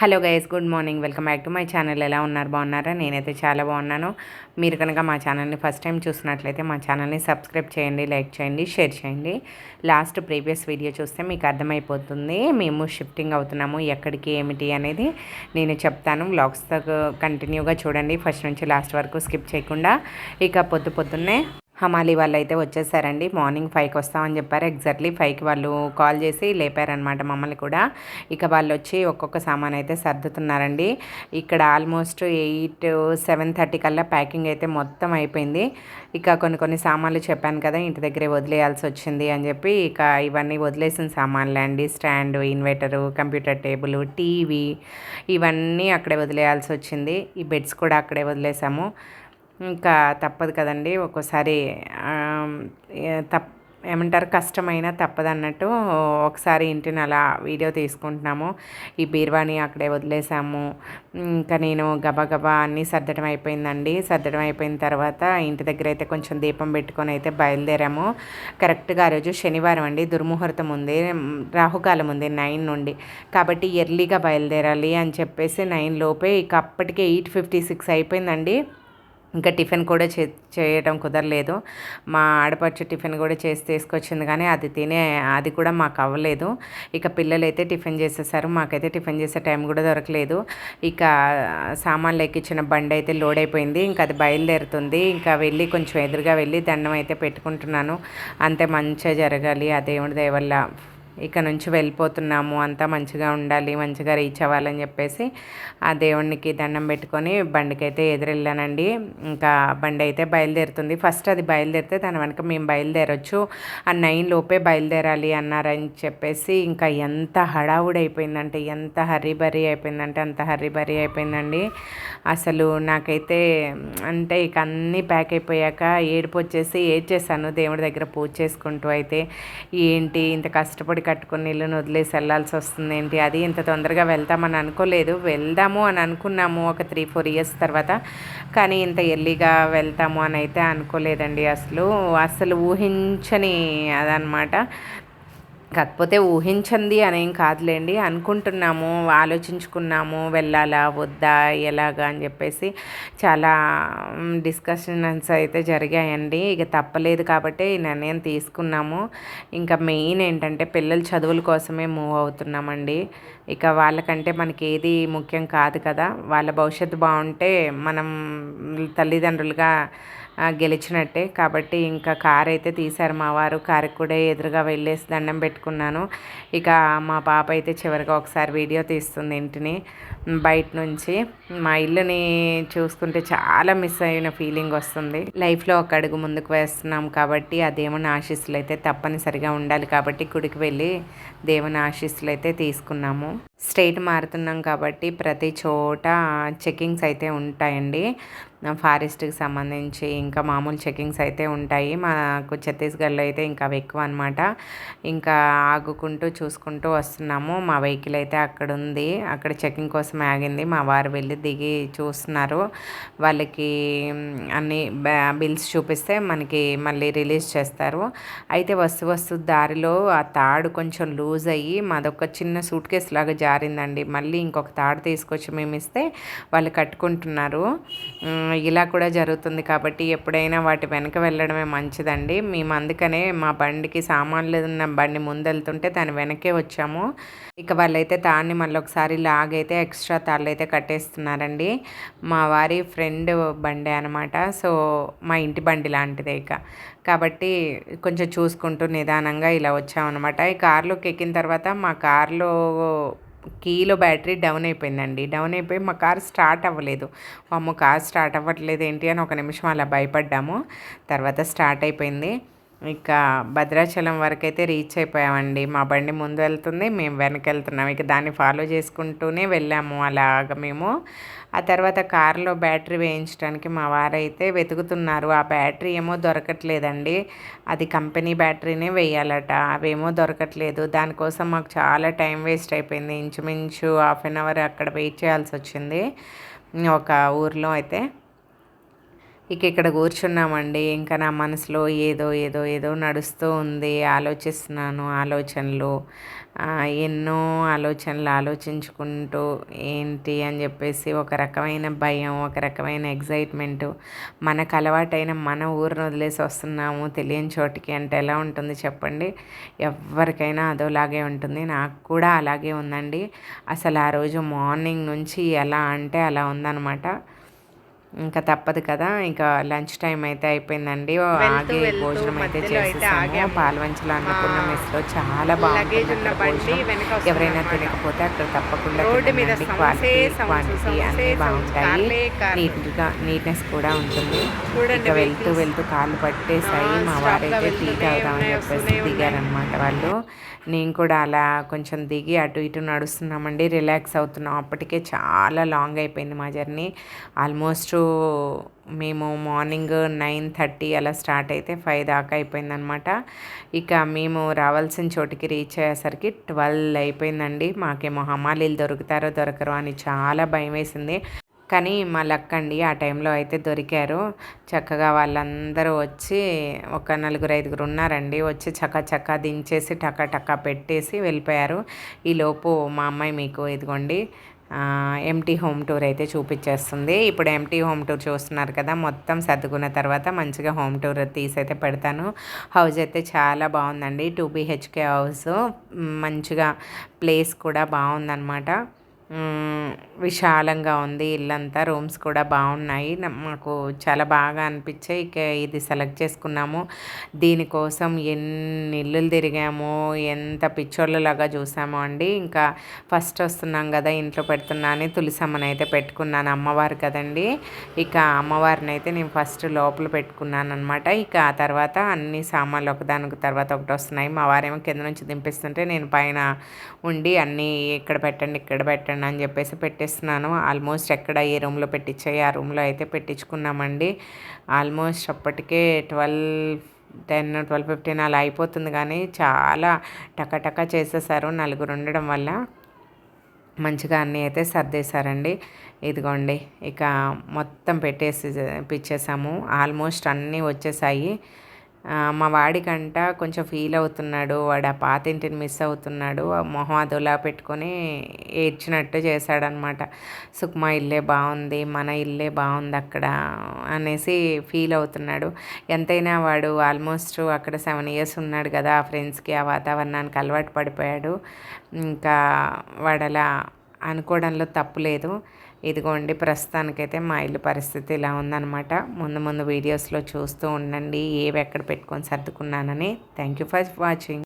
Hello guys, good morning. Welcome back to my channel. ఎలా ఉన్నారు? బాగున్నారా? నేనైతే చాలా బాగున్నాను. మీరు కనుక మా ఛానల్ని ఫస్ట్ టైం చూసినట్లయితే మా ఛానల్ని సబ్స్క్రైబ్ చేయండి, లైక్ చేయండి, షేర్ చేయండి. ప్రీవియస్ వీడియో చూస్తే మీకు అర్థమైపోతుంది మేము షిఫ్టింగ్ అవుతున్నాము ఎక్కడికి, ఏమిటి అనేది నేను చెప్తాను. వ్లాగ్స్తో కంటిన్యూగా చూడండి, ఫస్ట్ నుంచి లాస్ట్ వరకు స్కిప్ చేయకుండా. ఇక పొద్దున్నే హమాలి వాళ్ళు అయితే వచ్చేసారండి. మార్నింగ్ 5కి వస్తామని చెప్పారు. ఎగ్జాక్ట్లీ 5కి వాళ్ళు కాల్ చేసి లేపారనమాట మమ్మల్ని కూడా. ఇక వాళ్ళు వచ్చి ఒక్కొక్క సామాన్ అయితే సర్దుతున్నారండి. ఇక్కడ ఆల్మోస్ట్ 7:30 కల్లా ప్యాకింగ్ అయితే మొత్తం అయిపోయింది. ఇక కొన్ని సామాన్లు చెప్పాను కదా ఇంటి దగ్గరే వదిలేయాల్సి వచ్చింది అని చెప్పి, ఇక ఇవన్నీ వదిలేసిన సామాన్లే అండి. Stand, inverter, computer table, TV ఇవన్నీ అక్కడే వదిలేయాల్సి వచ్చింది. ఈ బెడ్స్ కూడా అక్కడే వదిలేసాము. ఇంకా తప్పదు కదండి, ఒక్కోసారి ఏమంటారు, కష్టమైన తప్పదన్నట్టు ఒకసారి ఇంటిని అలా వీడియో తీసుకుంటున్నాము. ఈ బీర్వాణి అక్కడే వదిలేసాము. ఇంకా నేను గబగబా అన్నీ సర్దడం అయిపోయిందండి. సర్దడం అయిపోయిన తర్వాత ఇంటి దగ్గర అయితే కొంచెం దీపం పెట్టుకొని అయితే బయలుదేరాము. కరెక్ట్గా ఆ రోజు శనివారం అండి, దుర్ముహూర్తం ఉంది, రాహుకాలం ఉంది 9 నుండి. కాబట్టి ఎర్లీగా బయలుదేరాలి అని చెప్పేసి 9 లోపే, ఇక అప్పటికే 8:56 అయిపోయిందండి. ఇంకా టిఫిన్ కూడా చేయడం కుదరలేదు. మా ఆడపడుచు టిఫిన్ కూడా చేసి తీసుకొచ్చింది, కానీ అది కూడా మాకు అవ్వలేదు. ఇక పిల్లలైతే టిఫిన్ చేసేసారు, మాకైతే టిఫిన్ చేసే టైం కూడా దొరకలేదు. ఇక సామాన్లు ఎక్కించిన బండి అయితే లోడ్ అయిపోయింది. ఇంకా అది బయలుదేరుతుంది. ఇంకా వెళ్ళి కొంచెం ఎదురుగా వెళ్ళి దండం అయితే పెట్టుకుంటున్నాను. అంతే, మంచిగా జరగాలి ఆ దేవుడి దయ వల్ల. ఇక నుంచి వెళ్ళిపోతున్నాము, అంతా మంచిగా ఉండాలి, మంచిగా రీచ్ అవ్వాలని చెప్పేసి ఆ దేవునికి దండం పెట్టుకొని బండికి అయితే ఎదురెళ్ళానండి. ఇంకా బండి అయితే బయలుదేరుతుంది. ఫస్ట్ అది బయలుదేరితే దాని వెనక మేము బయలుదేరొచ్చు, ఆ 9 లోపే బయలుదేరాలి అన్నారని చెప్పేసి ఇంకా ఎంత హడావుడి అయిపోయిందంటే, ఎంత హర్రీబరీ అయిపోయిందంటే అంత హర్రీబరీ అయిపోయిందండి. అసలు నాకైతే అంటే ఇక అన్నీ ప్యాక్ అయిపోయాక ఏడుపు వచ్చేసి ఏడ్చేసాను దేవుడి దగ్గర పూజ చేసుకుంటూ. అయితే ఏంటి ఇంత కష్టపడి కట్టుకుని ఇల్లును వదిలేసి వెళ్ళాల్సి వస్తుంది ఏంటి, అది ఇంత తొందరగా వెళ్తామని అనుకోలేదు. వెళ్దాము అని అనుకున్నాము ఒక 3-4 ఇయర్స్ తర్వాత, కానీ ఇంత ఎర్లీగా వెళ్తాము అని అయితే అనుకోలేదండి. అసలు ఊహించని అదనమాట. కాకపోతే ఊహించింది అనేం కాదులేండి, అనుకుంటున్నాము, ఆలోచించుకున్నాము వెళ్ళాలా వద్దా ఎలాగా అని చెప్పేసి చాలా డిస్కషన్స్ అయితే జరిగాయండి. ఇక తప్పలేదు కాబట్టి ఈ నిర్ణయం తీసుకున్నాము. ఇంకా మెయిన్ ఏంటంటే పిల్లల చదువుల కోసమే మూవ్ అవుతున్నామండి. ఇక వాళ్ళకంటే మనకి ఏది ముఖ్యం కాదు కదా. వాళ్ళ భవిష్యత్తు బాగుంటే మనం తల్లిదండ్రులుగా గెలిచినట్టే. కాబట్టి ఇంకా కార్ అయితే తీశారు మా వారు. కారుకి కూడా ఎదురుగా వెళ్ళేసి దండం పెట్టుకున్నాను. ఇక మా పాప అయితే చివరిగా ఒకసారి వీడియో తీస్తుంది ఇంటిని బయట నుంచి. మా ఇల్లుని చూసుకుంటే చాలా మిస్ అయిన ఫీలింగ్ వస్తుంది. లైఫ్లో ఒక అడుగు ముందుకు వేస్తున్నాం కాబట్టి ఆ దేవుని ఆశీస్సులు అయితే తప్పనిసరిగా ఉండాలి. కాబట్టి గుడికి వెళ్ళి దేవుని ఆశీస్సులు అయితే తీసుకున్నాము. స్టేట్ మారుతున్నాం కాబట్టి ప్రతి చోట చెకింగ్స్ అయితే ఉంటాయండి. ఫారెస్ట్కి సంబంధించి ఇంకా మామూలు చెకింగ్స్ అయితే ఉంటాయి. మాకు ఛత్తీస్గఢ్లో అయితే ఇంకా అవి ఎక్కువ అనమాట. ఇంకా ఆగుకుంటూ చూసుకుంటూ వస్తున్నాము. మా వెహికల్ అయితే అక్కడ ఉంది, అక్కడ చెకింగ్ కోసం ఆగింది. మా వారు వెళ్ళి దిగి చూస్తున్నారు. వాళ్ళకి అన్ని బిల్స్ చూపిస్తే మనకి మళ్ళీ రిలీజ్ చేస్తారు. అయితే వస్తు దారిలో ఆ తాడు కొంచెం లూజ్ అయ్యి మాదొక చిన్న సూట్ కేసు లాగా జారిందండి. మళ్ళీ ఇంకొక తాడు తీసుకొచ్చి మేము ఇస్తే వాళ్ళు కట్టుకుంటున్నారు. ఇలా కూడా జరుగుతుంది కాబట్టి ఎప్పుడైనా వాటి వెనక వెళ్ళడమే మంచిదండి. మేము అందుకనే మా బండికి సామాన్లు ఉన్న బండి ముందెళ్తుంటే దాని వెనకే వచ్చాము. ఇక వాళ్ళైతే తాడిని మళ్ళీ ఒకసారి లాగైతే ఎక్స్ట్రా తాళ్ళు అయితే కట్టేస్తున్నారండి. మా వారి ఫ్రెండ్ బండి అనమాట. సో మా ఇంటి బండి లాంటిదే ఇక. కాబట్టి కొంచెం చూసుకుంటూ నిదానంగా ఇలా వచ్చామన్నమాట. ఈ కారులోకి ఎక్కిన తర్వాత మా కారులో కీలో బ్యాటరీ డౌన్ అయిపోయిందండి. డౌన్ అయిపోయి మా కార్ స్టార్ట్ అవ్వలేదు. అమ్మో, కార్ స్టార్ట్ అవ్వట్లేదు ఏంటి అని ఒక నిమిషం అలా భయపడ్డాము. తర్వాత స్టార్ట్ అయిపోయింది. ఇక భద్రాచలం వరకు అయితే రీచ్ అయిపోయామండి. మా బండి ముందు వెళ్తుంది, మేము వెనక వెళ్తున్నాం. ఇక దాన్ని ఫాలో చేసుకుంటూనే వెళ్ళాము అలాగ మేము. ఆ తర్వాత కారులో బ్యాటరీ వేయించడానికి మా వారైతే వెతుకుతున్నారు. ఆ బ్యాటరీ ఏమో దొరకట్లేదండి. అది కంపెనీ బ్యాటరీనే వేయాలట, అవేమో దొరకట్లేదు. దానికోసం మాకు చాలా టైం వేస్ట్ అయిపోయింది. ఇంచుమించు 1/2 అవర్ అక్కడ వెయిట్ చేయాల్సి వచ్చింది ఒక ఊర్లో అయితే. ఇక ఇక్కడ కూర్చున్నామండి. ఇంకా నా మనసులో ఏదో ఏదో ఏదో నడుస్తూ ఉంది. ఆలోచిస్తున్నాను ఆలోచనలు. ఎన్నో ఆలోచనలు ఆలోచించుకుంటూ ఏంటి అని చెప్పేసి ఒక రకమైన భయం, ఒక రకమైన ఎగ్జైట్మెంటు. మనకు అలవాటైన మన ఊరిని వదిలేసి వస్తున్నాము తెలియని చోటికి అంటే ఎలా ఉంటుంది చెప్పండి? ఎవరికైనా అదోలాగే ఉంటుంది. నాకు కూడా అలాగే ఉందండి. అసలు ఆ రోజు మార్నింగ్ నుంచి ఎలా అంటే అలా ఉందనమాట. ఇంకా తప్పదు కదా! ఇంకా లంచ్ టైం అయితే అయిపోయిందండి. ఆగి భోజనం అయితే చేసేసాము. పాల్వంచలో అన్నపూర్ణ మెస్‌లో చాలా బాగుంటుంది అక్కడ భోజనం. ఎవరైనా తినకపోతే అక్కడ తప్పకుండా తినండి. క్వాలిటీ, క్వాంటిటీ అన్నీ బాగుంటాయి. నీట్‌నెస్ కూడా ఉంటుంది. ఇక వెళ్తూ వెళ్తూ కాళ్ళు పట్టేసాయి. మా వారైతే టీ తాగుదామని చెప్పేసి దిగారనమాట వాళ్ళు. నేను కూడా అలా కొంచెం దిగి అటు ఇటు నడుస్తున్నామండి. రిలాక్స్ అవుతున్నాం. అప్పటికే చాలా లాంగ్ అయిపోయింది మా జర్నీ. ఆల్మోస్ట్ మేము మార్నింగ్ 9:30 అలా స్టార్ట్ అయితే 5 దాకా అయిపోయిందనమాట. ఇక మేము రావాల్సిన చోటికి రీచ్ అయ్యేసరికి 12 అయిపోయిందండి. మాకేమో హమాలీలు దొరుకుతారో దొరకరో అని చాలా భయం వేసింది. కానీ మా లక్ అండి, ఆ టైంలో అయితే దొరికారు. చక్కగా వాళ్ళందరూ వచ్చి ఒక నలుగురు ఐదుగురు ఉన్నారండి. వచ్చి చకా దించేసి టకా పెట్టేసి వెళ్ళిపోయారు. ఈలోపు మా అమ్మాయి మీకు ఇదిగోండి ఎంటీ హోమ్ టూర్ అయితే చూపించేస్తుంది. ఇప్పుడు ఎంటీ హోమ్ టూర్ చూస్తున్నారు కదా, మొత్తం సర్దుకున్న తర్వాత మంచిగా హోమ్ టూర్ తీసైతే పెడతాను. హౌస్ అయితే చాలా బాగుందండి. 2 BHK హౌస్. మంచిగా ప్లేస్ కూడా బాగుందన్నమాట. విశాలంగా ఉంది ఇల్లంతా. రూమ్స్ కూడా బాగున్నాయి. మాకు చాలా బాగా అనిపించాయి. ఇక ఇది సెలెక్ట్ చేసుకున్నాము. దీనికోసం ఎన్ని ఇల్లులు తిరిగామో, ఎంత పిచ్చోళ్ళలాగా చూసామో అండి. ఇంకా ఫస్ట్ వస్తున్నాం కదా, ఇంట్లో పెడుతున్నా అని తులసమ్మని అయితే పెట్టుకున్నాను. అమ్మవారు కదండి. ఇక అమ్మవారిని అయితే నేను ఫస్ట్ లోపల పెట్టుకున్నాను అనమాట. ఇక ఆ తర్వాత అన్ని సామాన్లు ఒకదానికి తర్వాత ఒకటి వస్తున్నాయి. మా వారేమో కింద నుంచి దింపిస్తుంటే నేను పైన ఉండి అన్నీ ఇక్కడ పెట్టండి అని చెప్పేసి పెట్టేస్తున్నాను. ఆల్మోస్ట్ ఎక్కడ ఏ రూమ్లో పెట్టించాయి ఆ రూమ్లో అయితే పెట్టించుకున్నామండి. ఆల్మోస్ట్ అప్పటికే 12:15 అలా అయిపోతుంది. కానీ చాలా టకా చేసేసారు. నలుగురు ఉండడం వల్ల మంచిగా అన్నీ అయితే సర్దేశారండి. ఇదిగోండి ఇక మొత్తం పిచ్చేసాము. ఆల్మోస్ట్ అన్నీ వచ్చేసాయి. మా వాడికంట కొంచెం ఫీల్ అవుతున్నాడు. వాడు ఆ పాత ఇంటిని మిస్ అవుతున్నాడు. మొహం అదోలా పెట్టుకొని ఏడ్చినట్టు చేశాడనమాట. సుక్మా ఇల్లే బాగుంది, మన ఇల్లే బాగుంది అక్కడ అనేసి ఫీల్ అవుతున్నాడు. ఎంతైనా వాడు ఆల్మోస్ట్ అక్కడ 7 years ఉన్నాడు కదా, ఆ ఫ్రెండ్స్కి ఆ వాతావరణానికి అలవాటు పడిపోయాడు. ఇంకా వాడు అలా అనుకోవడంలో తప్పు లేదు. ఇదిగోండి ప్రస్తుతానికైతే మా ఇల్లు పరిస్థితి ఇలా ఉందన్నమాట. ముందు వీడియోస్లో చూస్తూ ఉండండి ఏవి ఎక్కడ పెట్టుకొని సర్దుకున్నానని. Thank you for watching.